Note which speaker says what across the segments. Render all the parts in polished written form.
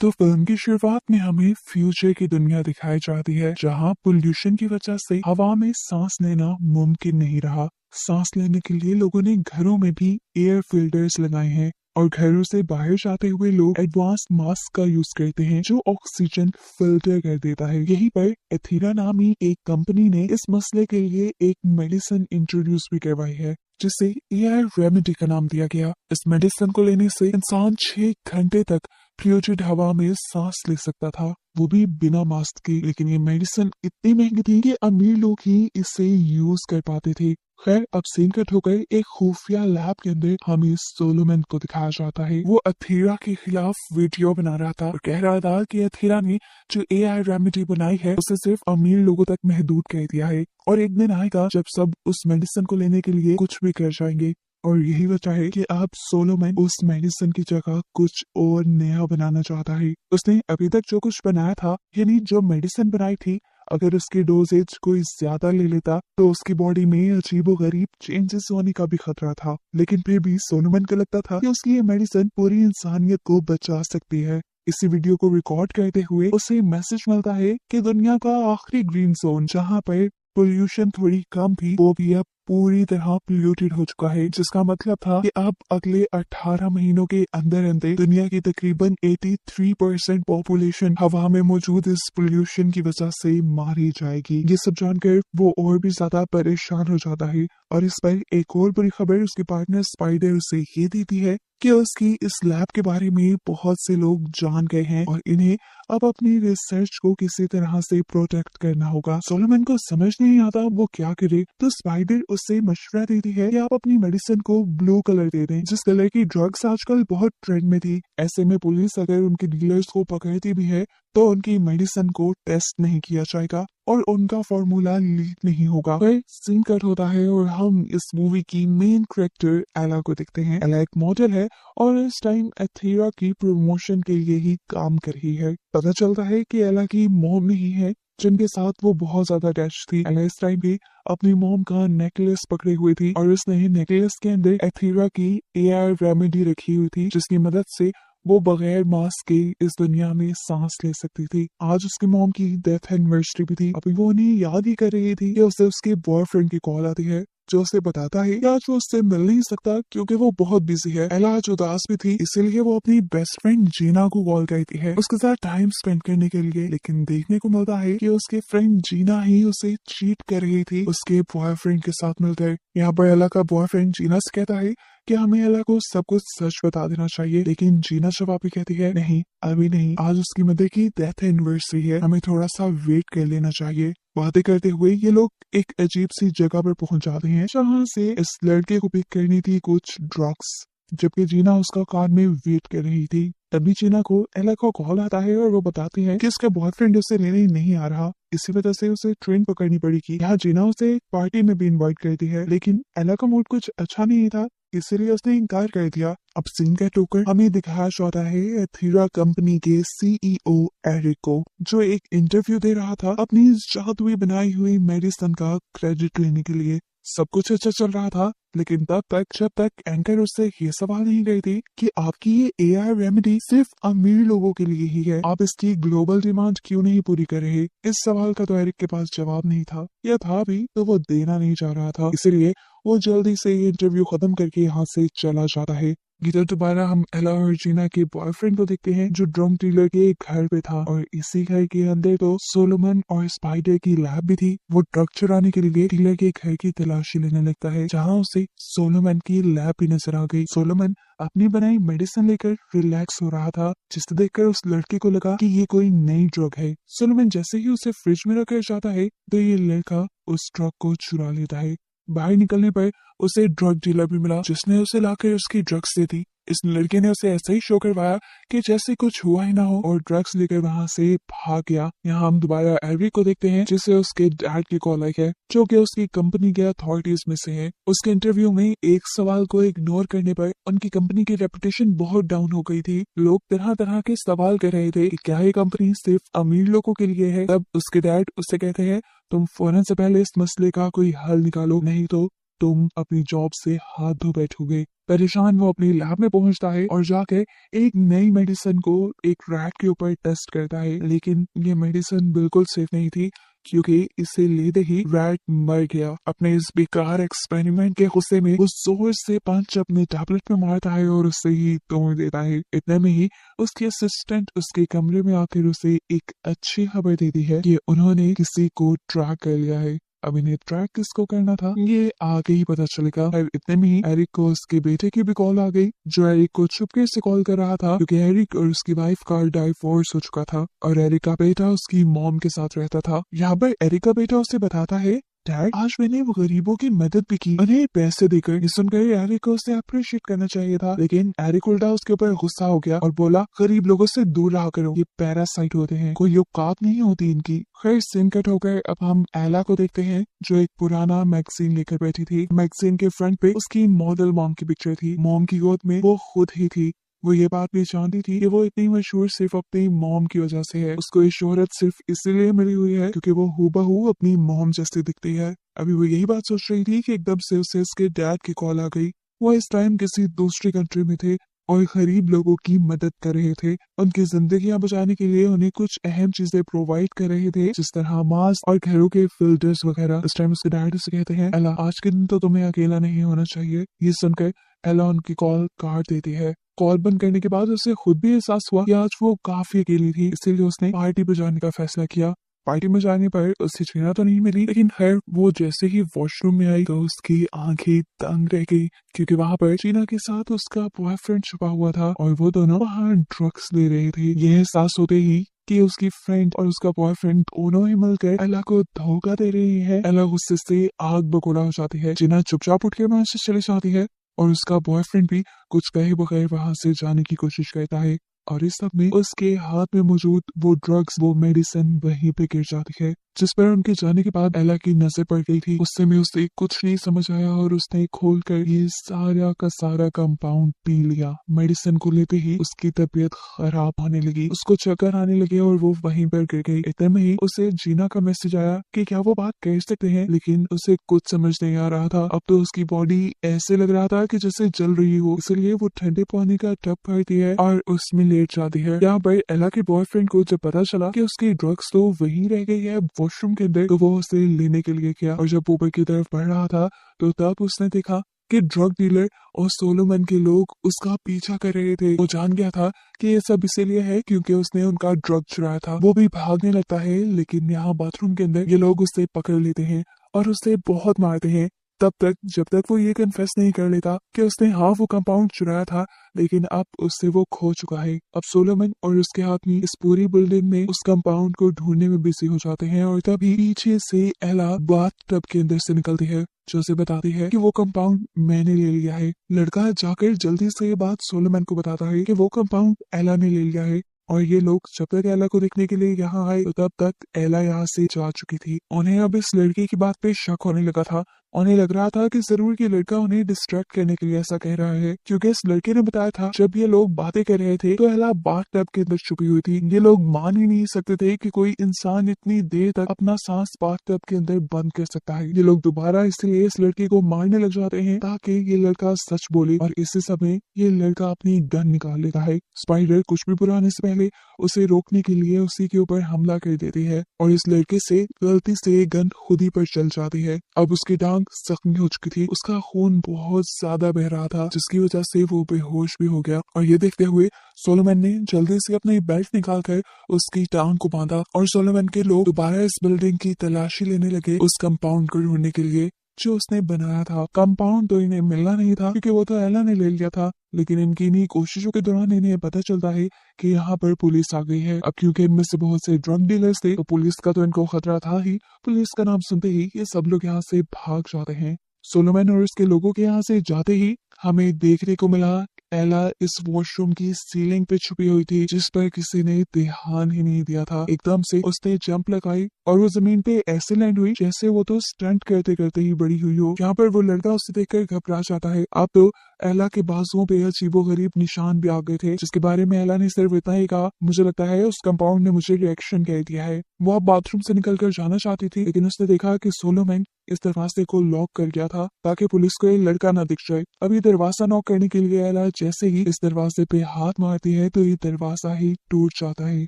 Speaker 1: तो फिल्म की शुरुआत में हमें फ्यूचर की दुनिया दिखाई जाती है, जहां पोल्यूशन की वजह से हवा में सांस लेना मुमकिन नहीं रहा। सांस लेने के लिए लोगों ने घरों में भी एयर फिल्टर्स लगाए हैं और घरों से बाहर जाते हुए लोग एडवांस मास्क का यूज करते हैं, जो ऑक्सीजन फिल्टर कर देता है। यहीं पर एथीरा नामी एक कंपनी ने इस मसले के लिए एक मेडिसिन इंट्रोड्यूस भी करवाई है, जिसे एयर रेमेडी का नाम दिया गया। इस मेडिसिन को लेने से इंसान 6 घंटे तक फ्लूइड हवा में सांस ले सकता था, वो भी बिना मास्क के। लेकिन ये मेडिसिन इतनी महंगी थी कि अमीर लोग ही इसे यूज कर पाते थे। खैर, अब सीन कट होकर एक खुफिया लैब के अंदर हमें सोलोमन को दिखाया जाता है। वो अथीरा के खिलाफ वीडियो बना रहा था और कह रहा था कि अथीरा ने जो एआई रेमेडी बनाई है उसे सिर्फ अमीर लोगों तक महदूद कर दिया है, और एक दिन आएगा जब सब उस मेडिसिन को लेने के लिए कुछ भी कर जाएंगे। और यही वजह है कि अब सोलोमन उस मेडिसिन की जगह कुछ और नया बनाना चाहता है। उसने अभी तक जो कुछ बनाया था, यानी जो मेडिसिन बनाई थी, अगर उसकी डोजेज कोई ज्यादा ले लेता तो उसकी बॉडी में अजीबोगरीब चेंजेस होने का भी खतरा था। लेकिन फिर भी सोलोमन को लगता था कि उसकी ये मेडिसिन पूरी इंसानियत को बचा सकती है। इसी वीडियो को रिकॉर्ड करते हुए उसे मैसेज मिलता है कि दुनिया का आखिरी ग्रीन जोन, जहाँ पर पोल्यूशन थोड़ी कम थी, वो भी अब पूरी तरह पोल्यूटेड हो चुका है। जिसका मतलब था कि अब अगले 18 महीनों के अंदर अंदर दुनिया की तकरीबन 83% पॉपुलेशन हवा में मौजूद इस पोल्यूशन की वजह से मारी जाएगी। ये सब जानकर वो और भी ज्यादा परेशान हो जाता है। और इस पर एक और बड़ी खबर उसके पार्टनर स्पाइडर उसे ये देती है कि उसकी इस लैब के बारे में बहुत से लोग जान गए हैं और इन्हें अब अपनी रिसर्च को किसी तरह से प्रोटेक्ट करना होगा। सोलोमन को समझ नहीं आता वो क्या करे, तो स्पाइडर उससे मशवरा देती है कि आप अपनी मेडिसिन को ब्लू कलर दे दें, जिस कलर की ड्रग्स आजकल बहुत ट्रेंड में थी। ऐसे में पुलिस अगर उनके डीलर्स को पकड़ती भी है तो उनकी मेडिसिन को टेस्ट नहीं किया जाएगा और उनका फॉर्मूला लीक नहीं होगा। फिर सीन कट होता है और हम इस मूवी की मेन कैरेक्टर एला को देखते हैं। एला एक मॉडल है और इस टाइम एथीरा की प्रमोशन के लिए ही काम कर रही है। पता चलता है कि एला की मॉम ही है जिनके साथ वो बहुत ज्यादा अटैच थी। एला इस टाइम भी अपनी मॉम का नेकलेस पकड़े हुए थी और उसने नेकलेस के अंदर एथीरा की एआई रेमेडी रखी हुई थी, जिसकी मदद से वो बगैर मास्क के इस दुनिया में सांस ले सकती थी। आज उसकी मॉम की डेथ एनिवर्सरी भी थी। अभी वो उन्हें याद ही कर रही थी कि उसे उसके बॉयफ्रेंड की कॉल आती है, जो उसे बताता है कि आज वो उससे मिल नहीं सकता क्योंकि वो बहुत बिजी है। एला आज उदास भी थी, इसीलिए वो अपनी बेस्ट फ्रेंड जीना को कॉल करती है उसके साथ टाइम स्पेंड करने के लिए। लेकिन देखने को मिलता है कि उसके फ्रेंड जीना ही उसे चीट कर रही थी उसके बॉयफ्रेंड के साथ मिलकर। यहाँ पर एला का बॉयफ्रेंड जीना से कहता है कि हमें एला को सब कुछ सच बता देना चाहिए, लेकिन जीना जवाब भी कहती है नहीं, अभी नहीं, आज उसकी मदर की डेथ एनिवर्सरी है, हमें थोड़ा सा वेट कर लेना चाहिए। बातें करते हुए ये लोग एक अजीब सी जगह पर पहुंच जाते हैं, जहाँ से इस लड़के को पिक करनी थी कुछ ड्रग्स, जबकि जीना उसका कार में वेट कर रही थी। तभी जीना को एला का कॉल आता है और वो बताती है कि उसका बॉयफ्रेंड उसे लेने नहीं आ रहा, इसी वजह से उसे ट्रेन पकड़नी पड़ेगी। यहाँ जीना उसे पार्टी में भी इनवाइट करती है, लेकिन एला का मूड कुछ अच्छा नहीं था, इसीलिए उसने इनकार कर दिया। अब सीन का टोकर हमें दिखाया जाता है एथीरा कंपनी के सीईओ एरिक को, जो एक इंटरव्यू दे रहा था अपनी जादुई बनाई हुई मेडिसिन का क्रेडिट लेने के लिए। सब कुछ अच्छा चल रहा था, लेकिन तब तक जब तक एंकर उससे ये सवाल नहीं गई थी कि आपकी ये एआई रेमेडी सिर्फ अमीर लोगों के लिए ही है, आप इसकी ग्लोबल डिमांड क्यों नहीं पूरी कर रहे। इस सवाल का तो एरिक के पास जवाब नहीं था, या था भी तो वो देना नहीं चाह रहा था, इसलिए वो जल्दी से ये इंटरव्यू खत्म करके यहाँ से चला जाता है। इधर दोबारा हम एला और जीना के बॉयफ्रेंड को देखते हैं, जो ड्रग डीलर के घर पे था, और इसी घर के अंदर तो सोलोमन और स्पाइडर की लैब भी थी। वो ड्रग चुराने के लिए डीलर के घर की तलाशी लेने लगता है, जहाँ उसे सोलोमन की लैब भी नजर आ गई। सोलोमन अपनी बनाई मेडिसिन लेकर रिलैक्स हो रहा था, जिसे देखकर उस लड़के को लगा कि ये कोई नई ड्रग है। सोलोमन जैसे ही उसे फ्रिज में रखकर जाता है तो ये लड़का उस ड्रग को चुरा लेता है। बाहर निकलने पर उसे ड्रग डीलर भी मिला, जिसने उसे लाकर उसकी ड्रग्स दे दी। इस लड़के ने उसे ऐसा ही शो करवाया कि जैसे कुछ हुआ ही ना हो, और ड्रग्स लेकर वहां से भाग गया। यहाँ हम दोबारा एरिक को देखते हैं, जिसे उसके डैड की कॉल आई है, जो कि उसकी कंपनी के अथॉरिटीज में से है। उसके इंटरव्यू में एक सवाल को इग्नोर करने पर उनकी कंपनी की रेपुटेशन बहुत डाउन हो गई थी। लोग तरह तरह के सवाल कर रहे थे कि क्या ये कंपनी सिर्फ अमीर लोगों के लिए है। तब उसके डैड उससे कहते हैं, तुम फौरन से पहले इस मसले का कोई हल निकालो, नहीं तो तुम अपनी जॉब से हाथ धो बैठोगे। परेशान वो अपनी लैब में पहुंचता है और जाकर एक नई मेडिसिन को एक रैट के ऊपर टेस्ट करता है, लेकिन ये मेडिसिन बिल्कुल सेफ नहीं थी क्योंकि इसे लेते ही रैट मर गया। अपने इस बेकार एक्सपेरिमेंट के गुस्से में वो जोर से पंच अपने टैबलेट में मारता है और उसे ही तोड़ देता है। इतने में ही उसके असिस्टेंट उसके कमरे में आकर उसे एक अच्छी खबर देती है कि उन्होंने किसी को ट्रैक कर लिया है। अब इन्हें ट्रैक किसको करना था ये आगे ही पता चलेगा। और इतने में ही एरिक को उसके बेटे की भी कॉल आ गई, जो एरिक को चुपके से कॉल कर रहा था क्योंकि एरिक और उसकी वाइफ का डाइवोर्स हो चुका था और एरिक का बेटा उसकी मॉम के साथ रहता था। यहाँ पर एरिक का बेटा उसे बताता है, डैड आज मैंने वो गरीबों की मदद भी की, उन्हें पैसे देकर। ये सुनकर एरिक को उसे अप्रिशिएट करना चाहिए था, लेकिन एरिक उल्टा उसके ऊपर गुस्सा हो गया और बोला, गरीब लोगों से दूर रहा करो, ये पैरासाइट होते हैं, कोई औकात नहीं होती इनकी। खैर सीन कट होकर अब हम एला को देखते हैं, जो एक पुराना मैगजीन लेकर बैठी थी। मैगजीन के फ्रंट पे उसकी मॉडल मॉम की पिक्चर थी। मॉम की गोद में वो खुद ही थी। वो ये बात भी जानती थी कि वो इतनी मशहूर सिर्फ अपनी मॉम की वजह से है। उसको ये शोहरत सिर्फ इसीलिए मिली हुई है क्योंकि वो हूबहू अपनी मॉम जैसी दिखती है। अभी वो यही बात सोच रही थी कि एकदम से उसे उसके डैड की कॉल आ गई। वो इस टाइम किसी दूसरी कंट्री में थे और गरीब लोगों की मदद कर रहे थे। उनकी जिंदगियां बचाने के लिए उन्हें कुछ अहम चीजें प्रोवाइड कर रहे थे, जिस तरह मास्क और घरों के फिल्टर्स वगैरह। इस टाइम उसके डैड से कहते हैं, एला आज के दिन तो तुम्हें अकेला नहीं होना चाहिए। ये सुनकर एला उनकी कॉल काट देती है। कॉल बंद करने के बाद उसे खुद भी एहसास हुआ कि आज वो काफी अकेली थी, इसीलिए उसने पार्टी पर जाने का फैसला किया। पार्टी में जाने पर उसे जीना तो नहीं मिली, लेकिन खैर वो जैसे ही वॉशरूम में आई तो उसकी आंखें तंग रह गई क्योंकि वहां पर चीना के साथ उसका बॉयफ्रेंड छुपा हुआ था और वो दोनों वहां ड्रग्स ले रहे थे। ये एहसास होते ही कि उसकी फ्रेंड और उसका बॉयफ्रेंड दोनों ही मिलकर एला को धोखा दे रही है। एला गुस्से से आग बगोला हो जाती है। चीना चुपचाप उठ के वहां से चली जाती है और उसका बॉयफ्रेंड भी कुछ कहे बगैर वहां से जाने की कोशिश करता है और इस सब में उसके हाथ में मौजूद वो ड्रग्स, वो मेडिसिन वहीं पे गिर जाती है, जिस पर उनके जाने के बाद एला की नजर पड़ गई थी। उससे में उसे कुछ नहीं समझ आया और उसने खोलकर ये सारा का सारा कंपाउंड पी लिया। मेडिसिन को लेते ही उसकी तबीयत खराब होने लगी, उसको चक्कर आने लगे और वो वहीं पर गिर गई। इतने में ही उसे जीना का मैसेज आया कि क्या वो बात कर सकते हैं, लेकिन उसे कुछ समझ नहीं आ रहा था। अब तो उसकी बॉडी ऐसे लग रहा था कि जैसे जल रही हो, इसलिए वो ठंडे पानी का टब भरती है और उसमें लेट जाती है। यहाँ पर एला के बॉयफ्रेंड को जब पता चला कि उसकी ड्रग्स तो वहीं रह गई है वॉशरूम के अंदर, तो वो उसे लेने के लिए गया और जब ऊपर की तरफ बढ़ रहा था तो तब उसने देखा कि ड्रग डीलर और सोलोमन के लोग उसका पीछा कर रहे थे। वो जान गया था कि ये सब इसीलिए है क्योंकि उसने उनका ड्रग चुराया था। वो भी भागने लगता है, लेकिन यहाँ बाथरूम के अंदर ये लोग उसे पकड़ लेते हैं और उसे बहुत मारते हैं, तब तक जब तक वो ये कन्फेस नहीं कर लेता कि उसने वो कंपाउंड चुराया था, लेकिन अब उससे वो खो चुका है। अब सोलोमन और उसके आदमी इस पूरी बिल्डिंग में उस कंपाउंड को ढूंढने में बिजी हो जाते हैं और तभी पीछे से एला बाथ टब के अंदर से निकलती है, जो उसे बताती है कि वो कंपाउंड मैंने ले लिया है। लड़का जाकर जल्दी से ये बात सोलोमन को बताता है कि वो कंपाउंड एला ने ले लिया है और ये लोग जब तक एला को देखने के लिए यहाँ आए तो तब तक एला यहाँ से जा चुकी थी। उन्हें अब इस लड़के की बात पे शक होने लगा था। उन्हें लग रहा था कि जरूर ये लड़का उन्हें डिस्ट्रैक्ट करने के लिए ऐसा कह रहा है, क्योंकि इस लड़के ने बताया था जब ये लोग बातें कर रहे थे तो एला बाथ टब के अंदर छुपी हुई थी। ये लोग मान ही नहीं सकते थे कि कोई इंसान इतनी देर तक अपना सांस बाथ टब के अंदर बंद कर सकता है। ये लोग दोबारा इसलिए इस लड़के को मारने लग जाते हैं ताकि ये लड़का सच बोले और इसी समय ये लड़का अपनी गन निकाल लेता है। स्पाइडर कुछ भी बुरा होने से पहले उसे रोकने के लिए उसी के ऊपर हमला कर देती है और इस लड़के से गलती से गन खुद ही पर चल जाती है। अब उसकी टांग जख्मी हो चुकी थी, उसका खून बहुत ज्यादा बह रहा था, जिसकी वजह से वो बेहोश भी हो गया। और ये देखते हुए सोलोमन ने जल्दी से अपनी बेल्ट निकालकर उसकी टांग को बांधा और सोलोमन के लोग दोबारा इस बिल्डिंग की तलाशी लेने लगे उस कंपाउंड को ढूंढने के लिए जो उसने बनाया था। कंपाउंड तो इन्हें मिलना नहीं था क्योंकि वो तो एला ने ले लिया था, लेकिन इनकी इन्हीं कोशिशों के दौरान इन्हें पता चलता है कि यहाँ पर पुलिस आ गई है। अब क्योंकि इनमें से बहुत से ड्रग डीलर्स थे तो पुलिस का तो इनको खतरा था ही। पुलिस का नाम सुनते ही ये सब लोग यहाँ से भाग जाते हैं। सोलोमन और उसके लोगों के यहाँ से जाते ही हमें देखने को मिला एला इस वॉशरूम की सीलिंग पे छुपी हुई थी, जिस पर किसी ने ध्यान ही नहीं दिया था। एकदम से उसने जंप लगाई और वो जमीन पे ऐसे लैंड हुई जैसे वो तो स्टंट करते करते ही बड़ी हुई हो। यहाँ पर वो लड़का उसे देखकर घबरा जाता है। अब तो एला के बाजुओं पे अजीबोगरीब निशान भी आ गए थे, जिसके बारे में एला ने सिर्फ इतना ही कहा, मुझे लगता है उस कंपाउंड ने मुझे रिएक्शन कह दिया है। वो अब बाथरूम से निकलकर जाना चाहती थी, लेकिन उसने देखा कि सोलोमन इस दरवाजे को लॉक कर गया था ताकि पुलिस को ये लड़का ना दिख जाए। अब ये दरवाजा नॉक करने के लिए एला जैसे ही इस दरवाजे पे हाथ मारती है तो ये दरवाजा ही टूट जाता है।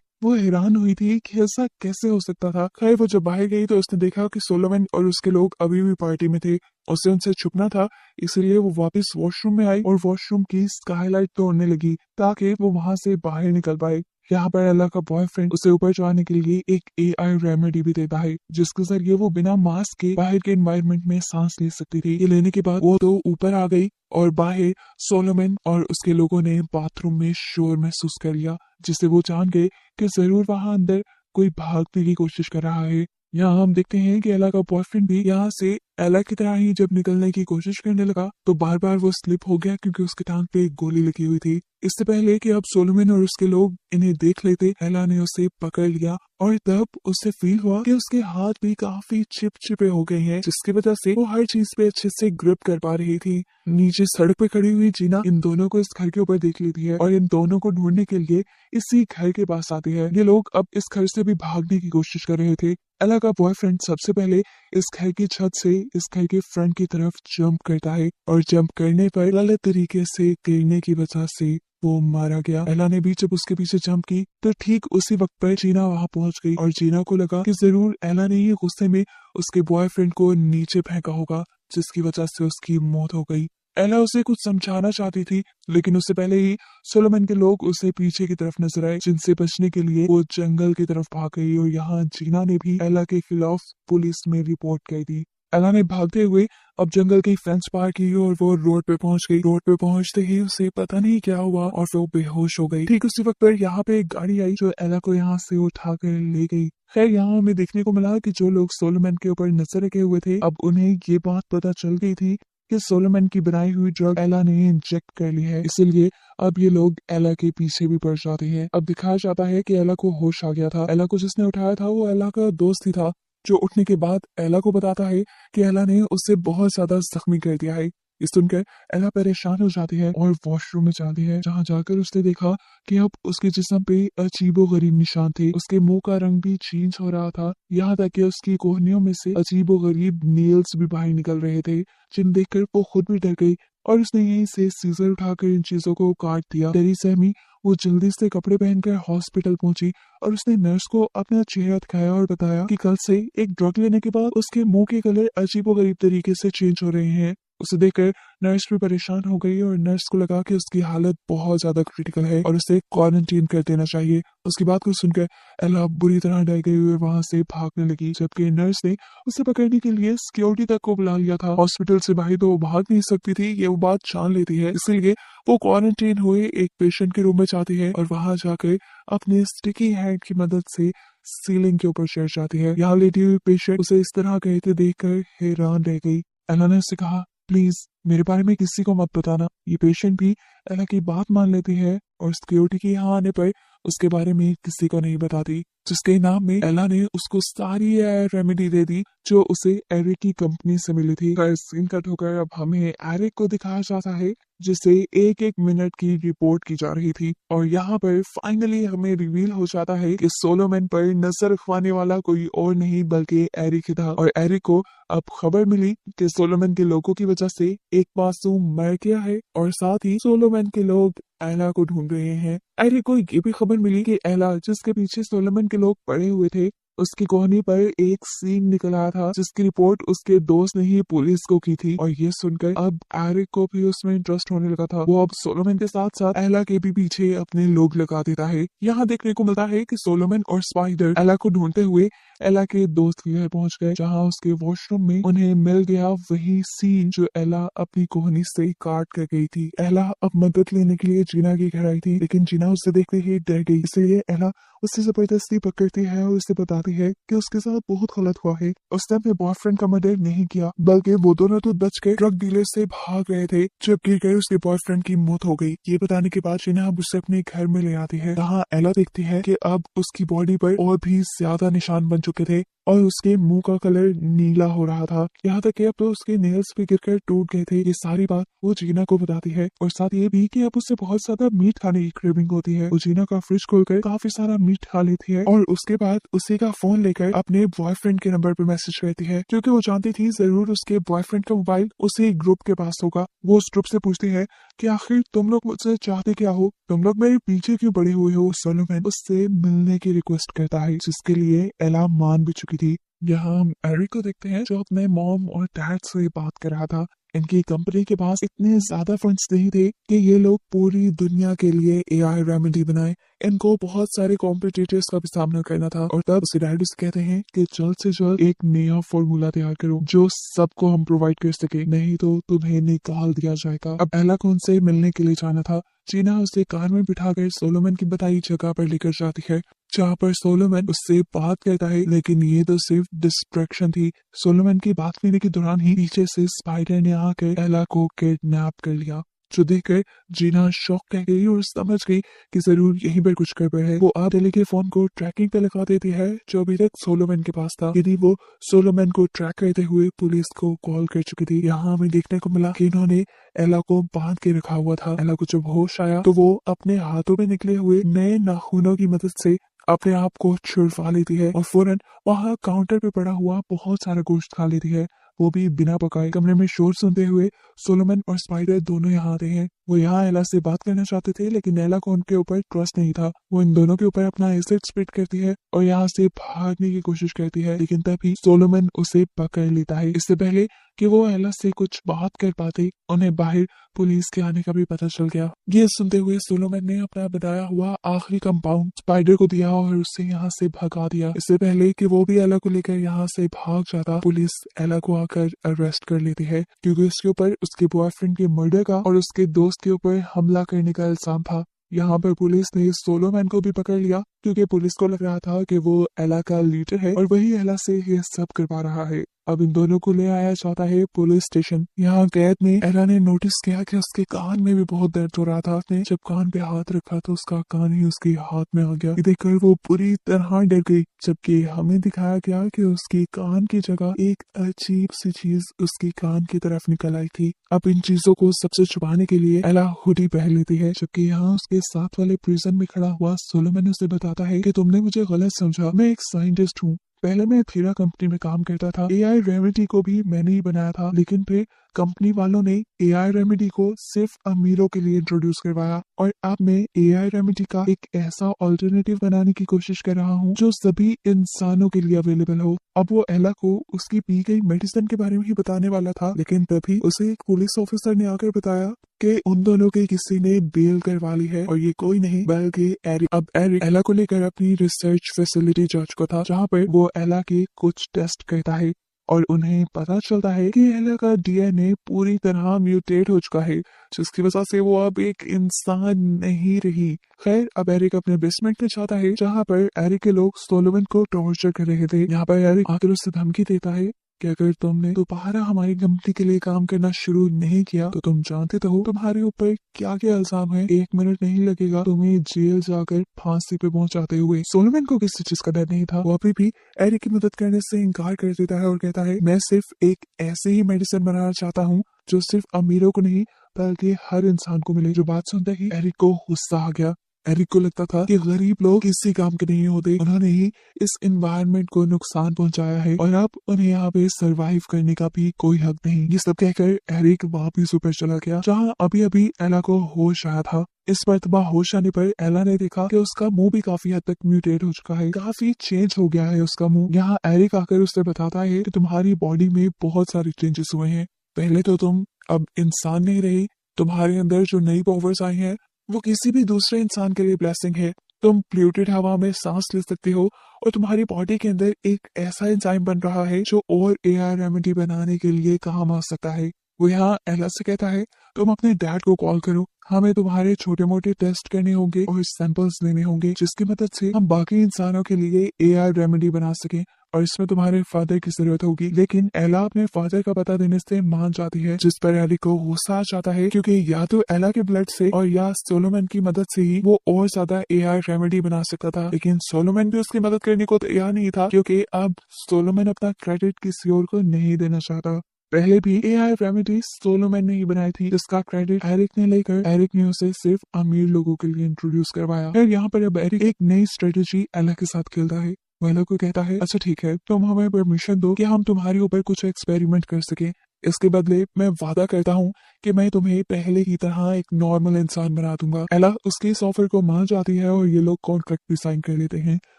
Speaker 1: वो हैरान हुई थी कि ऐसा कैसे हो सकता था। खैर वो जब बाहर गई तो उसने देखा कि सोलोमन और उसके लोग अभी भी पार्टी में थे। उसे उनसे छुपना था, इसलिए वो वापस वॉशरूम में आई और वॉशरूम की स्काईलाइट तोड़ने लगी ताकि वो वहां से बाहर निकल पाए। यहाँ पर एला का बॉयफ्रेंड उसे ऊपर जाने के लिए एक एआई रेमेडी भी देता है, जिसके जरिए वो बिना मास्क के बाहर के एनवायरनमेंट में सांस ले सकती थी। ये लेने के बाद वो तो ऊपर आ गई और बाहर सोलोमन और उसके लोगों ने बाथरूम में शोर महसूस कर लिया, जिससे वो जान गए कि जरूर वहां अंदर कोई भागने की कोशिश कर रहा है। यहाँ हम देखते हैं कि एला का बॉयफ्रेंड भी यहाँ से एला की तरह ही जब निकलने की कोशिश करने लगा तो बार बार वो स्लिप हो गया क्योंकि उसकी टांग पे एक गोली लगी हुई थी। इससे पहले कि अब सोलोमन और उसके लोग इन्हें देख लेते, एला ने उसे पकड़ लिया और तब उसे फील हुआ कि उसके हाथ भी काफी चिपचिपे हो गए हैं, जिसकी वजह से वो हर चीज पे अच्छे से ग्रिप कर पा रही थी। नीचे सड़क पे खड़ी हुई जीना इन दोनों को इस घर के ऊपर देख लेती है और इन दोनों को ढूंढने के लिए इसी घर के पास आती है। ये लोग अब इस घर से भी भागने की कोशिश कर रहे थे। एला का बॉयफ्रेंड सबसे पहले इस घर की छत से इस घर के फ्रंट की तरफ जंप करता है और जंप करने पर गलत तरीके से गिरने की वजह से वो मारा गया। एला ने भी जब उसके पीछे जंप की तो ठीक उसी वक्त पर जीना वहां पहुंच गई और जीना को लगा कि जरूर एला ने ये गुस्से में उसके बॉयफ्रेंड को नीचे फेंका होगा, जिसकी वजह से उसकी मौत हो गई। एला उसे कुछ समझाना चाहती थी, लेकिन उससे पहले ही सोलोमन के लोग उसे पीछे की तरफ नजर आए, जिनसे बचने के लिए वो जंगल की तरफ भाग गई और यहाँ जीना ने भी एला के खिलाफ पुलिस में रिपोर्ट कर दी। एला ने भागते हुए अब जंगल की फेंस पार की और वो रोड पे पहुंच गई। रोड पे पहुंचते ही उसे पता नहीं क्या हुआ और वो बेहोश हो गई। ठीक उसी वक्त पर यहाँ पे एक गाड़ी आई जो एला को यहाँ से उठा कर ले गई। खैर यहाँ हमें देखने को मिला कि जो लोग सोलोमन के ऊपर नजर रखे हुए थे अब उन्हें ये बात पता चल गई थी कि सोलोमन की बनाई हुई ड्रग एला ने इंजेक्ट कर ली है, इसीलिए अब ये लोग एला के पीछे भी पड़ जाते हैं। अब दिखाया जाता है कि एला को होश आ गया था। एला को जिसने उठाया था वो एला का दोस्त ही था, जो उठने के बाद एला को बताता है कि एला ने उससे बहुत ज्यादा जख्मी कर दिया है। इस सुनकर एला परेशान हो जाती है और वॉशरूम में जाती है, जहाँ जाकर उसने देखा कि अब उसके जिस्म पे अजीबोगरीब निशान थे। उसके मुंह का रंग भी चेंज हो रहा था, यहाँ तक कि उसकी कोहनियों में से अजीबोगरीब नेल्स भी बाहर निकल रहे थे, जिन देखकर वो खुद भी डर गई और उसने यहीं से सीजर उठाकर इन चीजों को काट दिया। डरी सहमी वो जल्दी से कपड़े पहनकर हॉस्पिटल पहुंची और उसने नर्स को अपना चेहरा दिखाया और बताया कि कल से एक ड्रग लेने के बाद उसके मुंह के कलर अजीबोगरीब तरीके से चेंज हो रहे हैं। उसे देखकर नर्स भी परेशान हो गई और नर्स को लगा कि उसकी हालत बहुत ज्यादा क्रिटिकल है और उसे क्वारंटीन कर देना चाहिए। उसकी बात को सुनकर एला बुरी तरह डर गई और वहां से भागने लगी, जबकि नर्स ने उसे पकड़ने के लिए सिक्योरिटी तक को बुला लिया था। हॉस्पिटल से बाहर तो वो भाग नहीं सकती थी, ये वो बात जान लेती है, इसलिए वो क्वारंटीन हुए एक पेशेंट के रूम में जाती है और वहां जाकर अपने स्टिकी हैंड की मदद से सीलिंग के ऊपर चढ़ जाती है। यहाँ लेटी हुई पेशेंट उसे इस तरह कहते देखकर हैरान रह गई। एला ने उससे कहा, प्लीज मेरे बारे में किसी को मत बताना। ये पेशेंट भी एला की बात मान लेती है और सिक्योरिटी के यहाँ आने पर उसके बारे में किसी को नहीं बताती, जिसके नाम में एला ने उसको सारी रेमेडी दे दी जो उसे एरिक की कंपनी से मिली थी। सीन कट होकर अब हमें एरिक को दिखाया जाता है जिसे एक एक मिनट की रिपोर्ट की जा रही थी और यहाँ पर फाइनली हमें रिवील हो जाता है कि सोलोमन पर नजर रखवाने वाला कोई और नहीं बल्कि एरिक ही था। और एरिक को अब खबर मिली कि सोलोमन के लोगों की वजह से एक मासूम मर गया है और साथ ही सोलोमन के लोग एला को ढूंढ रहे हैं। एरिक को ये भी खबर मिली कि एला जिसके पीछे सोलोमन के लोग पड़े हुए थे उसकी कोहनी पर एक सींग निकल आया था, जिसकी रिपोर्ट उसके दोस्त ने ही पुलिस को की थी। और ये सुनकर अब एरिक को भी उसमें इंटरेस्ट होने लगा था। वो अब सोलोमन के साथ साथ एला के भी पीछे अपने लोग लगा देता है। यहाँ देखने को मिलता है कि सोलोमन और स्पाइडर एला को ढूंढते हुए एला के दोस्त के घर पहुंच गए, जहाँ उसके वॉशरूम में उन्हें मिल गया वही सीन जो एला अपनी कोहनी से काट कर गई थी। एला अब मदद लेने के लिए जीना के घर आई थी, लेकिन जीना उसे देखते ही डर गई, इसलिए एला उससे जबरदस्ती पकड़ती है और उसे बताती है कि उसके साथ बहुत गलत हुआ है। उसने अपने बॉयफ्रेंड का मर्डर नहीं किया, बल्कि वो दोनों तो बच के ड्रग डीलर से भाग रहे थे जब गिर उसके बॉयफ्रेंड की मौत हो गई। ये बताने के बाद जीना अब उसे अपने घर में ले आती है, जहाँ एला देखती है कि अब उसकी बॉडी पर और भी ज्यादा निशान बन चुके थे और उसके मुंह का कलर नीला हो रहा था। यहाँ तक कि अब तो उसके नेल्स भी गिरकर टूट गए थे। ये सारी बात वो जीना को बताती है और साथ ये भी कि अब उससे बहुत ज्यादा मीट खाने की क्रेविंग होती है। वो जीना का फ्रिज खोलकर काफी सारा मीट खा लेती है और उसके बाद उसी का फोन लेकर अपने बॉयफ्रेंड के नंबर पर मैसेज करती है, क्योंकि वो जानती थी जरूर उसके बॉयफ्रेंड का मोबाइल उसी ग्रुप के पास होगा। वो उस ग्रुप से पूछती है कि आखिर तुम लोग मुझसे चाहते क्या हो, तुम लोग मेरे पीछे क्यों पड़े हुए हो। सोलोमन उससे मिलने की रिक्वेस्ट करता है, जिसके लिए एला मान भी चुकी थी। यहाँ हम एरिक को देखते हैं जो अपने मॉम और डैड से बात कर रहा था। इनकी कंपनी के पास इतने ज्यादा फंड्स नहीं थे कि ये लोग पूरी दुनिया के लिए एआई रेमेडी बनाए। इनको बहुत सारे कॉम्पिटिटर्स का भी सामना करना था और तब उसे डैड से कहते हैं कि जल्द से जल्द एक नया फॉर्मूला तैयार करो जो सबको हम प्रोवाइड कर सके, नहीं तो तुम्हें निकाल दिया जाएगा। अब एला को उनसे मिलने के लिए जाना था। जीना उसे कार में बिठाकर सोलोमन की बताई जगह पर लेकर जाती है, जहाँ पर सोलोमन उससे बात करता है, लेकिन ये तो सिर्फ डिस्ट्रैक्शन थी। सोलोमन की बात करने के दौरान ही पीछे से स्पाइडर ने आकर एला को किडनैप कर लिया, जो देखकर जीना शॉक रह गई और समझ गई कि जरूर यहीं पर कुछ गड़बड़ है। वो एली के फोन को ट्रैकिंग पे लगा देती है जो अभी तक सोलोमन के पास था, यदि वो सोलोमन को ट्रैक करते हुए पुलिस को कॉल कर चुकी थी। यहाँ हमें देखने को मिला कि इन्होंने एला को बांध के रखा हुआ था। एला को जब होश आया तो वो अपने हाथों में निकले हुए नए नाखूनों की मदद से अपने आप को छुड़वा लेती है और फौरन वहाँ काउंटर पे पड़ा हुआ बहुत सारा गोश्त खा लेती है, वो भी बिना पकाए। कमरे में शोर सुनते हुए सोलोमन और स्पाइडर दोनों यहाँ आते हैं। वो यहाँ एला से बात करना चाहते थे, लेकिन एला को उनके ऊपर ट्रस्ट नहीं था। वो इन दोनों के ऊपर अपना एसिड स्प्रिट करती है और यहाँ से भागने की कोशिश करती है, लेकिन तभी सोलोमन उसे पकड़ लेता है। इससे पहले कि वो एला से कुछ बात कर पाते, उन्हें बाहर पुलिस के आने का भी पता चल गया। ये सुनते हुए सोलोमन ने अपना बनाया हुआ आखिरी कंपाउंड स्पाइडर को दिया और उससे यहाँ से भगा दिया। इससे पहले कि वो भी एला को लेकर यहाँ से भाग जाता, पुलिस एला को आकर अरेस्ट कर लेती है, क्योंकि उसके ऊपर उसके बॉयफ्रेंड के मर्डर का और उसके दोस्त के ऊपर हमला करने का इल्जाम था। यहाँ पर पुलिस ने सोलोमैन को भी पकड़ लिया, क्योंकि पुलिस को लग रहा था कि वो एला का लीडर है और वही एला से ये सब करवा रहा है। अब इन दोनों को ले आया जाता है पुलिस स्टेशन। यहाँ कैद में एला ने नोटिस किया कि उसके कान में भी बहुत दर्द हो रहा था। उसने जब कान पे हाथ रखा तो उसका कान ही उसके हाथ में आ गया। ये देखकर वो पूरी तरह डर गई, जबकि हमें दिखाया गया कि उसकी कान की जगह एक अजीब सी चीज उसकी कान की तरफ निकल आई थी। अब इन चीजों को सबसे छुपाने के लिए एला हुडी पहन लेती है, जबकि यहाँ उसके साथ वाले प्रिजन में खड़ा हुआ सोलोमन उसे बताता है कि तुमने मुझे गलत समझा, मैं एक साइंटिस्ट हूँ। पहले मैं थीरा कंपनी में काम करता था। एआई रेमेडी को भी मैंने ही बनाया था, लेकिन फिर कंपनी वालों ने एआई रेमेडी को सिर्फ अमीरों के लिए इंट्रोड्यूस करवाया और अब मैं एआई रेमेडी का एक ऐसा ऑल्टरनेटिव बनाने की कोशिश कर रहा हूँ जो सभी इंसानों के लिए अवेलेबल हो। अब वो एला को उसकी पी गई मेडिसिन के बारे में ही बताने वाला था, लेकिन तभी उसे एक पुलिस ऑफिसर ने आकर बताया कि उन दोनों के किसी ने बेल करवा ली है और ये कोई नहीं बल्कि एरिक। अब एरिक एला को लेकर अपनी रिसर्च फैसिलिटी जा चुका था, जहाँ पर वो एला के कुछ टेस्ट करता है और उन्हें पता चलता है कि एला का डीएनए पूरी तरह म्यूटेट हो चुका है, जिसकी वजह से वो अब एक इंसान नहीं रही। खैर, अब एरिक अपने बेसमेंट में जाता है, जहाँ पर एरिक के लोग सोलोमन को टॉर्चर कर रहे थे। यहाँ पर एरिक आकर उससे धमकी देता है कि अगर तुमने दोबारा हमारी कंपनी के लिए काम करना शुरू नहीं किया तो तुम जानते तो हो तुम्हारे ऊपर क्या क्या इल्जाम है। 1 मिनट नहीं लगेगा तुम्हें जेल जाकर फांसी पे पहुंचाते हुए। सोलोमन को किसी चीज का डर नहीं था। वो अभी भी एरिक की मदद करने से इनकार कर देता है और कहता है मैं सिर्फ एक ऐसे ही मेडिसिन बनाना चाहता हूँ जो सिर्फ अमीरों को नहीं बल्कि हर इंसान को मिले। जो बात सुनते ही एरिक को गुस्सा आ गया। एरिक को लगता था कि गरीब लोग किसी काम के नहीं होते, उन्होंने ही इस एनवायरनमेंट को नुकसान पहुंचाया है और अब उन्हें यहाँ पे सरवाइव करने का भी कोई हक नहीं। ये सब कहकर एरिक वापिस ऊपर चला गया, जहाँ अभी अभी एला को होश आया था। इस मर्तबा होश आने पर एला ने देखा कि उसका मुंह भी काफी हद तक म्यूटेट हो चुका है, काफी चेंज हो गया है उसका मुंह। यहाँ एरिक आकर उससे बताता है कि तुम्हारी बॉडी में बहुत सारे चेंजेस हुए हैं। पहले तो तुम अब इंसान नहीं रही, तुम्हारे अंदर जो नई पावर्स आई हैं वो किसी भी दूसरे इंसान के लिए ब्लेसिंग है। तुम प्लूटेड हवा में सांस ले सकते हो और तुम्हारी बॉडी के अंदर एक ऐसा एंजाइम बन रहा है जो और एआई रेमेडी बनाने के लिए काम आ सकता है। वो यहाँ एला से कहता है तुम अपने डैड को कॉल करो, हमें तुम्हारे छोटे मोटे टेस्ट करने होंगे और सैंपल्स लेने होंगे जिसकी मदद से हम बाकी इंसानों के लिए एआई रेमेडी बना सकें। और इसमें तुम्हारे फादर की जरूरत होगी। लेकिन एला अपने फादर का पता देने से मान जाती है, जिस पर एरिक को गुस्सा आ जाता है, क्योंकि या तो एला के ब्लड से और या सोलोमन की मदद से ही वो और ज्यादा एआई रेमेडी बना सकता था। लेकिन सोलोमन भी उसकी मदद करने को तैयार नहीं था, क्योंकि अब सोलोमन अपना क्रेडिट किसी और को नहीं देना चाहता। पहले भी एआई रेमेडी सोलोमन ने ही बनाई थी, जिसका क्रेडिट एरिक ने लेकर एरिक ने उसे सिर्फ अमीर लोगों के लिए इंट्रोड्यूस करवाया। फिर यहाँ पर अब एरिक एक नई स्ट्रेटेजी एला के साथ खेलता है। वो एला को कहता है, अच्छा ठीक है, तुम हमें परमिशन दो कि हम तुम्हारे ऊपर कुछ एक्सपेरिमेंट कर सके। इसके बदले मैं वादा करता हूँ कि मैं तुम्हें पहले की तरह एक नॉर्मल इंसान बना दूंगा। एला उसके इस ऑफर को मान जाती है और ये लोग कॉन्ट्रैक्ट भी साइन कर लेते हैं,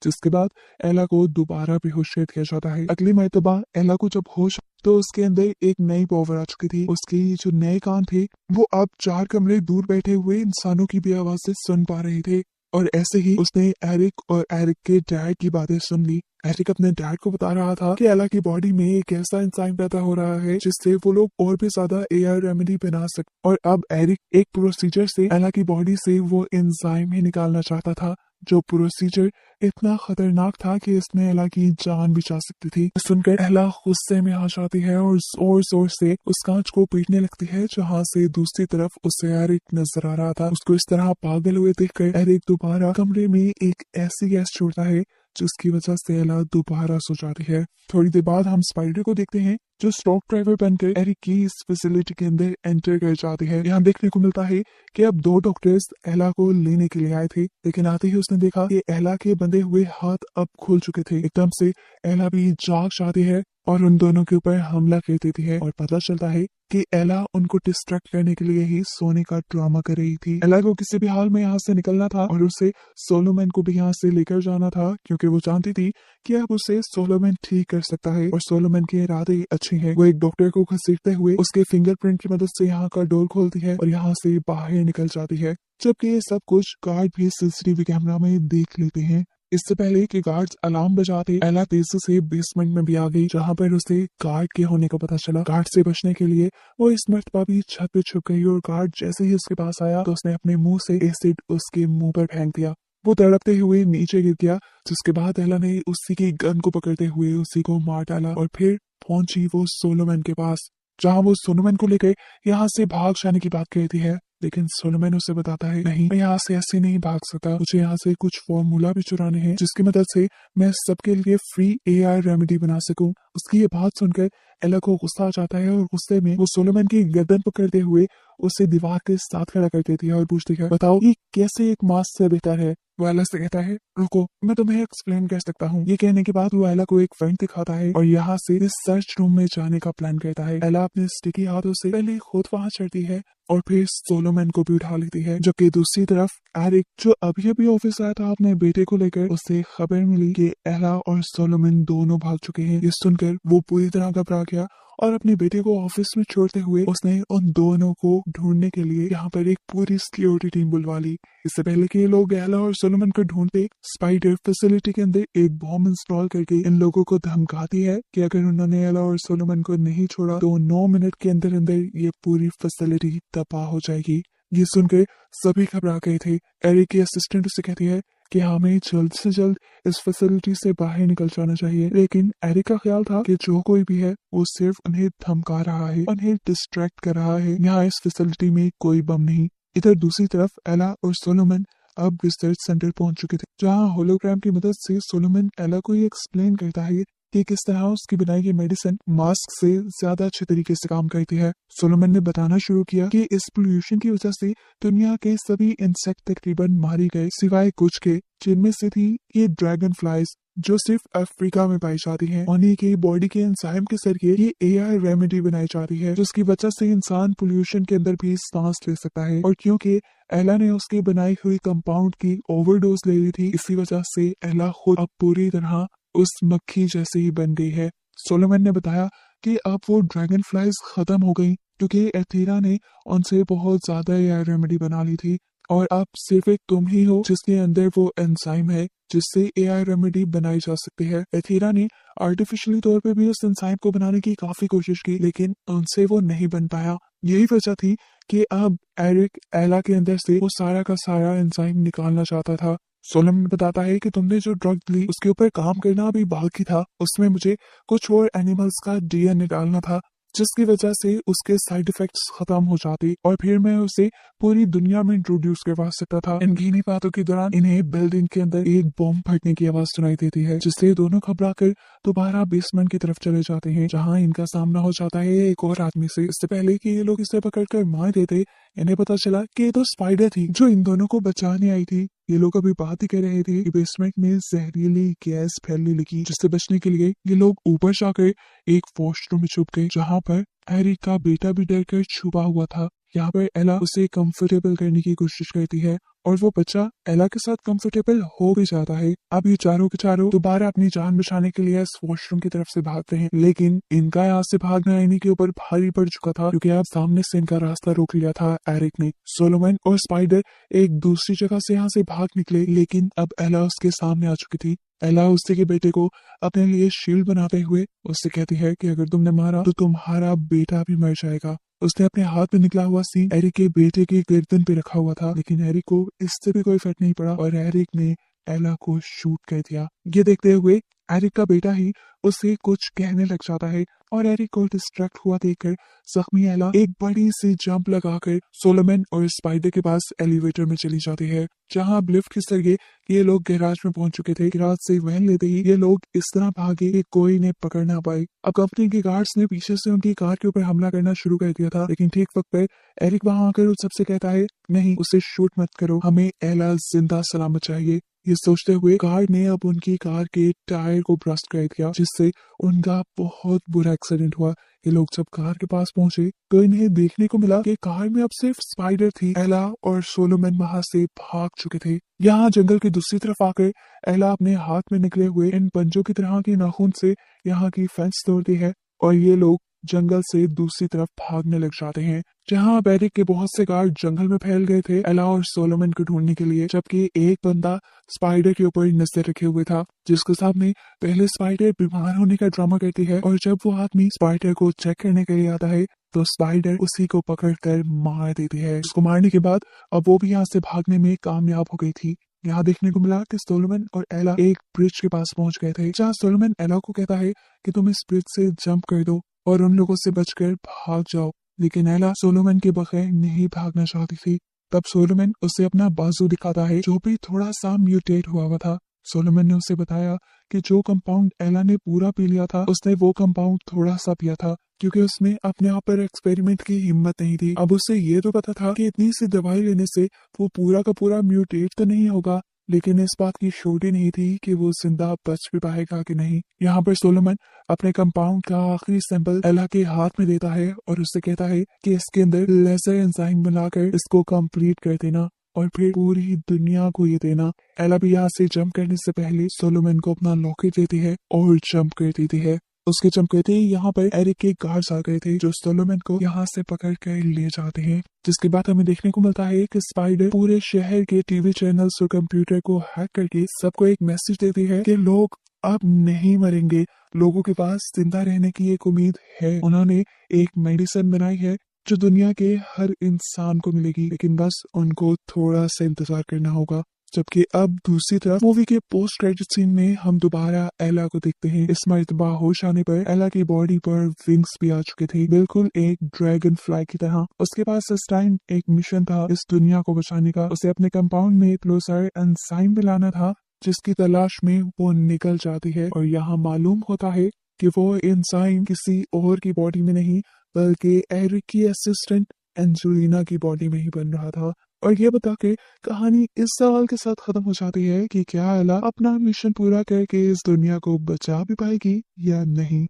Speaker 1: जिसके बाद एला को दोबारा बेहोशियत किया जाता है। अगली मर्तबा एला को जब होश तो उसके अंदर एक नई पावर आ चुकी थी। उसके जो नए कान थे वो अब 4 कमरे दूर बैठे हुए इंसानों की भी आवाजें सुन पा रहे थे। और ऐसे ही उसने एरिक और एरिक के डैड की बातें सुन ली। एरिक अपने डैड को बता रहा था कि एला की बॉडी में एक ऐसा एंजाइम पैदा हो रहा है जिससे वो लोग और भी ज्यादा एआई रेमेडी बना सकते। और अब एरिक एक प्रोसीजर से एला की बॉडी से वो एंजाइम ही निकालना चाहता था, जो प्रोसीजर इतना खतरनाक था कि इसमें एला की जान भी जा सकती थी। सुनकर एला गुस्से में आ जाती है और जोर जोर से उस कांच को पीटने लगती है, जहां से दूसरी तरफ उसे एरिक नजर आ रहा था। उसको इस तरह पागल हुए देखकर एरिक दोबारा कमरे में एक ऐसी गैस छोड़ता है जिसकी वजह से एला दोबारा सो जाती है। थोड़ी देर बाद हम स्पाइडर को देखते हैं, जो स्टॉक ड्राइवर बनकर एरिक की इस फैसिलिटी के अंदर एंटर कर जाते हैं। यहाँ देखने को मिलता है कि अब 2 डॉक्टर्स एला को लेने के लिए आए थे, लेकिन आते ही उसने देखा कि एला के बंधे हुए हाथ अब खुल चुके थे। एकदम से एला भी जाग जाती है और उन दोनों के ऊपर हमला कर देती है और पता चलता है कि एला उनको डिस्ट्रैक्ट करने के लिए ही सोने का ड्रामा कर रही थी। एला को किसी भी हाल में यहाँ से निकलना था और उसे सोलोमन को भी यहाँ से लेकर जाना था, क्योंकि वो जानती थी कि अब उसे सोलोमन ठीक कर सकता है और सोलोमन के इरादे अच्छे हैं। वो एक डॉक्टर को घसीटते हुए उसके फिंगरप्रिंट की मदद से यहाँ का डोर खोलती है और यहाँ से बाहर निकल जाती है, जबकि ये सब कुछ गार्ड भी सीसीटीवी कैमरा में देख लेते हैं। इससे पहले कि गार्ड्स अलार्म बजाते एला तेजी से बेसमेंट में भी आ गई, जहाँ पर उसे गार्ड के होने का पता चला। गार्ड से बचने के लिए वो इस मर्तबा भी छत पे छुप गई और गार्ड जैसे ही उसके पास आया तो उसने अपने मुंह से एसिड उसके मुंह पर फेंक दिया। वो तड़पते हुए नीचे गिर गया, जिसके बाद एला ने उसी की गन को पकड़ते हुए उसी को मार डाला और फिर पहुंची वो सोलोमन के पास, जहाँ वो सोलोमन को लेकर यहाँ से भाग जाने की बात कहती है। लेकिन सोलोमन उसे बताता है, नहीं, मैं यहाँ से ऐसे नहीं भाग सकता, मुझे यहाँ से कुछ फॉर्मूला भी चुराने हैं जिसकी मदद से मैं सबके लिए फ्री एआई रेमेडी बना सकूं। उसकी ये बात सुनकर एला को गुस्सा आ जाता है और गुस्से में वो सोलोमन की गर्दन पकड़ते हुए उसे दीवार के साथ खड़ा कर देती है और पूछती है, बताओ ये कैसे एक मास्क से बेहतर है। वो एला से कहता है, रुको मैं तुम्हें एक्सप्लेन कर सकता हूँ। ये कहने के बाद वो एला को एक फ्रेंड दिखाता है और यहाँ से इस सर्च रूम में जाने का प्लान करता है। एला अपने स्टिकी हाथों से पहले खुद वहां चढ़ती है और फिर सोलोमन को भी उठा लेती है, जबकि दूसरी तरफ एरिक, जो अभी अभी ऑफिस आया था अपने बेटे को लेकर, उसे खबर मिली कि एला और सोलोमन दोनों भाग चुके हैं। ये सुनकर वो पूरी तरह घबरा गया और अपने बेटे को ऑफिस में छोड़ते हुए उसने उन दोनों को ढूंढने के लिए यहाँ पर एक पूरी सिक्योरिटी टीम बुलवा ली। इससे पहले कि ये लोग एला और सोलोमन को ढूंढते, स्पाइडर फैसिलिटी के अंदर एक बॉम्ब इंस्टॉल करके इन लोगों को धमकाती है कि अगर उन्होंने एला और सोलोमन को नहीं छोड़ा तो 9 मिनट के अंदर अंदर ये पूरी फैसिलिटी तबाह हो जाएगी। ये सुनकर सभी घबरा गए थे। एरिक की असिस्टेंट उसे कहती है कि हमें जल्द से जल्द इस फैसिलिटी से बाहर निकल जाना चाहिए, लेकिन एरिक का ख्याल था कि जो कोई भी है वो सिर्फ उन्हें धमका रहा है, उन्हें डिस्ट्रैक्ट कर रहा है। यहाँ इस फैसिलिटी में कोई बम नहीं। इधर दूसरी तरफ एला और सोलोमन अब रिसर्च सेंटर पहुंच चुके थे, जहाँ होलोग्राम की मदद से सोलोमन एला को ये एक्सप्लेन करता है कि किस तरह उसकी बनाई गई मेडिसिन मास्क से ज्यादा अच्छे तरीके से काम करती है। सोलोमन ने बताना शुरू किया कि इस पोल्यूशन की वजह से दुनिया के सभी इंसेक्ट तकरीबन मारे गए, सिवाय कुछ के, जिनमें से थी ये ड्रैगन फ्लाइज, जो सिर्फ अफ्रीका में पाई जाती हैं। उन्हीं की बॉडी के एंजाइम के जरिए ये एआई रेमेडी बनाई जाती है, जिसकी वजह से इंसान पोल्यूशन के अंदर भी सांस ले सकता है। और क्योंकि एला ने उसकी बनाई हुई कंपाउंड की ओवरडोज ले ली थी, इसी वजह से एला खुद अब पूरी तरह उस मक्खी जैसे ही बन गई है। सोलोमन ने बताया कि अब वो ड्रैगन फ्लाइज खत्म हो गई, क्योंकि एथेरा ने उनसे बहुत ज्यादा एआई रेमेडी बना ली थी और अब सिर्फ एक तुम ही हो जिसके अंदर वो एंजाइम है जिससे एआई रेमेडी बनाई जा सकती है। एथेरा ने आर्टिफिशियली तौर पे भी उस एंजाइम को बनाने की काफी कोशिश की, लेकिन उनसे वो नहीं बन पाया। यही वजह थी कि अब एरिक एला के अंदर से वो सारा का सारा एंजाइम निकालना चाहता था। सोलोमन बताता है कि तुमने जो ड्रग ली उसके ऊपर काम करना अभी बाकी था, उसमें मुझे कुछ और एनिमल्स का डीएनए डालना था जिसकी वजह से उसके साइड इफेक्ट्स खत्म हो जाते और फिर मैं उसे पूरी दुनिया में इंट्रोड्यूस करवा सकता था। इन इन्हीं बातों के दौरान इन्हें बिल्डिंग के अंदर एक बॉम्ब फटने की आवाज सुनाई देती है, जिससे दोनों घबरा कर दोबारा बेसमेंट की तरफ चले जाते हैं, जहां इनका सामना हो जाता है एक और आदमी से। इससे पहले कि ये लोग इसे पकड़कर मार देते, इन्हें पता चला कि ये तो स्पाइडर थी जो इन दोनों को बचाने आई थी। ये लोग अभी बात ही कर रहे थे कि बेसमेंट में जहरीली गैस फैलने लगी, जिससे बचने के लिए ये लोग ऊपर जाकर एक वॉशरूम में छुप गए, जहाँ पर एरिक का बेटा भी डर कर छुपा हुआ था। यहाँ पर एला उसे कंफर्टेबल करने की कोशिश करती है और वो बच्चा एला के साथ कंफर्टेबल हो भी जाता है। अब ये चारों के चारों दोबारा अपनी जान बचाने के लिए इस वॉशरूम की तरफ से भागते हैं, लेकिन इनका यहाँ से भागना इन्हीं के ऊपर भारी पड़ चुका था, क्योंकि अब सामने से इनका रास्ता रोक लिया था एरिक ने। सोलोमन और स्पाइडर एक दूसरी जगह से यहाँ से भाग निकले, लेकिन अब एला उसके सामने आ चुकी थी। एला उससे के बेटे को अपने लिए शील्ड बनाते हुए उससे कहती है कि अगर तुमने मारा तो तुम्हारा बेटा भी मर जाएगा। उसने अपने हाथ में निकला हुआ सीन एरिक के बेटे के गर्दन पे रखा हुआ था, लेकिन एरिक को इससे भी कोई फर्क नहीं पड़ा और एरिक ने एला को शूट कर दिया। ये देखते हुए एरिक का बेटा ही उसे कुछ कहने लग जाता है और एरिक को डिस्ट्रैक्ट हुआ देखकर जख्मी एला एक बड़ी सी जंप लगाकर सोलोमन और स्पाइडर के पास एलिवेटर में चली जाती है, जहां अब लिफ्ट की जरिए ये लोग गैराज में पहुंच चुके थे। गैराज से वैन लेते ही ये लोग इस तरह भागे कि कोई ने पकड़ ना पाए। अब कंपनी के गार्ड्स ने पीछे से उनकी कार के ऊपर हमला करना शुरू कर दिया था, लेकिन ठीक वक्त पर एरिक वहां आकर उस सबसे कहता है, नहीं उसे शूट मत करो, हमें एला जिंदा सलामत चाहिए। ये सोचते हुए गार्ड ने अब उनकी कार के टायर को ब्रस्ट कर दिया, जिससे उनका बहुत बुरा एक्सीडेंट हुआ। ये लोग जब कार के पास पहुंचे तो इन्हें देखने को मिला कि कार में अब सिर्फ स्पाइडर थी। एला और सोलोमन वहां से भाग चुके थे। यहाँ जंगल की दूसरी तरफ आकर एला अपने हाथ में निकले हुए इन पंजों की तरह के नाखून से यहाँ की फेंस तोड़ती है और ये लोग जंगल से दूसरी तरफ भागने लग जाते हैं, जहाँ बैरिक के बहुत से गार्ड जंगल में फैल गए थे एला और सोलोमन को ढूंढने के लिए, जबकि एक बंदा स्पाइडर के ऊपर नजर रखे हुए था, जिसके सामने पहले स्पाइडर बीमार होने का ड्रामा करती है और जब वो आदमी स्पाइडर को चेक करने के लिए आता है तो स्पाइडर उसी को पकड़कर मार देती है। उसको मारने के बाद अब वो भी यहाँ से भागने में कामयाब हो गई थी। यहाँ देखने को मिला कि सोलोमन और एला एक ब्रिज के पास पहुंच गए थे, जहाँ सोलोमन एला को कहता है कि तुम इस ब्रिज से जंप कर दो और उन लोगों से बचकर भाग जाओ, लेकिन एला सोलोमन के बगैर नहीं भागना चाहती थी। तब सोलोमन उसे अपना बाजू दिखाता है, जो भी थोड़ा सा म्यूटेट हुआ था। सोलोमन ने उसे बताया कि जो कंपाउंड एला ने पूरा पी लिया था, उसने वो कंपाउंड थोड़ा सा पिया था, क्योंकि उसमें अपने आप पर एक्सपेरिमेंट की हिम्मत नहीं थी। अब उसे ये तो पता था कि इतनी सी दवाई लेने से वो पूरा का पूरा म्यूटेट तो नहीं होगा, लेकिन इस बात की श्योरिटी नहीं थी कि वो जिंदा बच भी पाएगा कि नहीं। यहाँ पर सोलोमन अपने कंपाउंड का आखिरी सैंपल एला के हाथ में देता है और उससे कहता है कि इसके अंदर लेजर एंजाइम बनाकर इसको कंप्लीट कर देना और फिर पूरी दुनिया को ये देना। एला भी यहाँ से जंप करने से पहले सोलोमन को अपना लॉकेट देती है और जंप कर देती है। उसके जंप करते ही यहाँ पर एरिक के गार्ड्स आ गए थे, जो सोलोमन को यहाँ से पकड़ कर ले जाते हैं, जिसके बाद हमें देखने को मिलता है कि स्पाइडर पूरे शहर के टीवी चैनल्स और कंप्यूटर को हैक करके सबको एक मैसेज देती है कि लोग अब नहीं मरेंगे, लोगों के पास जिंदा रहने की एक उम्मीद है। उन्होंने एक मेडिसिन बनाई है जो दुनिया के हर इंसान को मिलेगी, लेकिन बस उनको थोड़ा सा इंतजार करना होगा। जबकि अब दूसरी तरफ मूवी के पोस्ट क्रेडिट सीन में हम दोबारा एला को देखते हैं। इस मर्तबा होश आने पर एला की बॉडी पर विंग्स भी आ चुके थे, बिल्कुल एक ड्रैगन फ्लाई की तरह। उसके पास इस टाइम एक मिशन था इस दुनिया को बचाने का। उसे अपने कंपाउंड में क्लोजर एंजाइम मिलाना था, जिसकी तलाश में वो निकल जाती है और यहाँ मालूम होता है कि वो एंजाइम किसी और की बॉडी में नहीं बल्कि एरिक की असिस्टेंट एंजेलिना की बॉडी में ही बन रहा था। और ये बता के कहानी इस सवाल के साथ खत्म हो जाती है कि क्या एला अपना मिशन पूरा करके इस दुनिया को बचा भी पाएगी या नहीं।